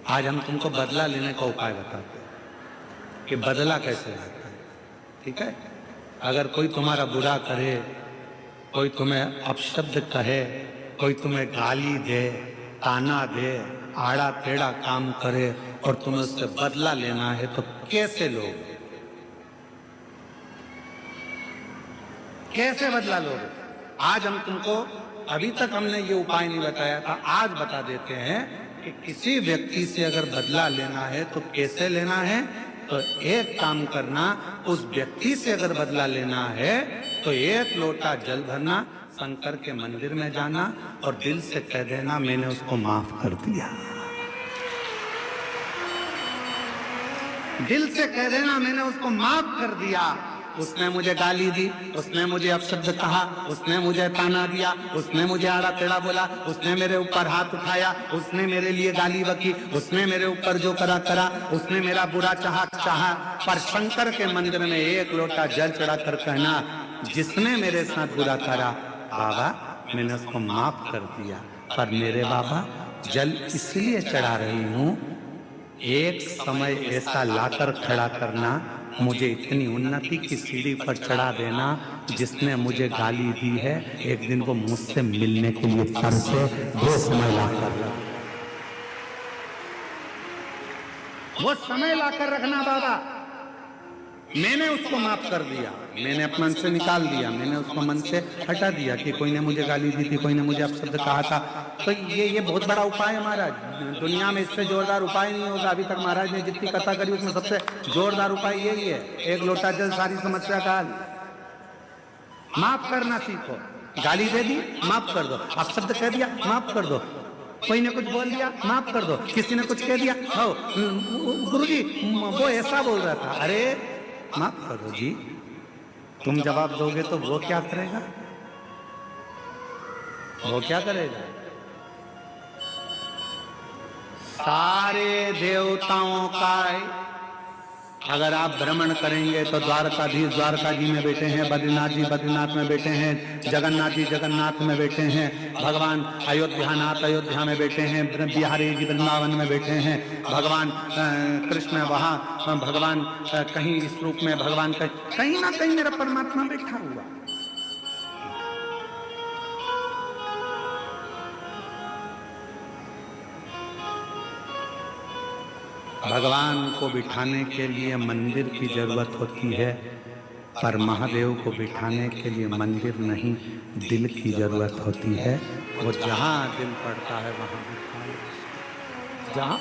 आज हम तुमको बदला लेने का उपाय बताते हैं कि बदला कैसे लेते हैं। ठीक है, अगर कोई तुम्हारा बुरा करे, कोई तुम्हें अपशब्द कहे, कोई तुम्हें गाली दे, ताना दे, आड़ा टेढ़ा काम करे और तुम्हें उससे बदला लेना है तो कैसे लोगे? कैसे बदला लोगे? आज हम तुमको, अभी तक हमने ये उपाय नहीं बताया था, आज बता देते हैं कि किसी व्यक्ति से अगर बदला लेना है तो कैसे लेना है। तो एक काम करना, उस व्यक्ति से अगर बदला लेना है तो एक लोटा जल भरना, शंकर के मंदिर में जाना और दिल से कह देना मैंने उसको माफ कर दिया। दिल से कह देना मैंने उसको माफ कर दिया। उसने मुझे गाली दी, उसने मुझे अपशब्द कहा, उसने मुझे ताना दिया, उसने मुझे आड़ा टेढ़ा बोला, उसने मेरे ऊपर हाथ उठाया, उसने मेरे लिए गाली बकी, उसने मेरे ऊपर जो करा करा, उसने मेरा बुरा चाहा, पर शंकर के मंदिर में एक लोटा जल चढ़ा कर कहना जिसने मेरे साथ बुरा करा बाबा मैंने उसको माफ कर दिया, पर मेरे बाबा जल इसलिए चढ़ा रही हूं, एक समय ऐसा लाकर खड़ा करना, मुझे इतनी उन्नति की सीढ़ी पर चढ़ा देना, जिसने मुझे गाली दी है एक दिन वो मुझसे मिलने के लिए तरसे, वो समय लाकर, वो समय लाकर रखना बाबा। मैंने उसको माफ कर दिया, मैंने अपने मन से निकाल दिया, मैंने उसको मन से हटा दिया कि कोई ने मुझे गाली दी थी, कोई ने मुझे अपशब्द कहा था। तो ये बहुत बड़ा उपाय है महाराज, दुनिया में इससे जोरदार उपाय नहीं होगा। अभी तक महाराज ने जितनी कथा करी उसमें सबसे जोरदार उपाय यही है, एक लोटा जल सारी समस्या का हल। माफ करना सीखो, गाली दे दी माफ कर दो, अपशब्द कह दिया माफ कर दो, कोई ने कुछ बोल दिया माफ कर दो, किसी ने कुछ कह दिया हो गुरुजी वो ऐसा बोल रहा था, अरे माफ करो जी। तुम जवाब दोगे तो वो क्या करेगा? वो क्या करेगा? सारे देवताओं का अगर आप भ्रमण करेंगे तो द्वारकाधीश द्वारका जी में बैठे हैं, बद्रीनाथ जी बद्रीनाथ में बैठे हैं, जगन्नाथ जी जगन्नाथ में बैठे हैं, भगवान अयोध्यानाथ अयोध्या में बैठे हैं, बिहारी जी वृंदावन में बैठे हैं, भगवान कृष्ण वहाँ, भगवान कहीं इस रूप में, भगवान कहीं ना कहीं मेरा परमात्मा बैठा हुआ। भगवान को बिठाने के लिए मंदिर की जरूरत होती है, पर महादेव को बिठाने के लिए मंदिर नहीं दिल की जरूरत होती है। वो जहाँ दिल पड़ता है वहाँ बिठा लो, जहाँ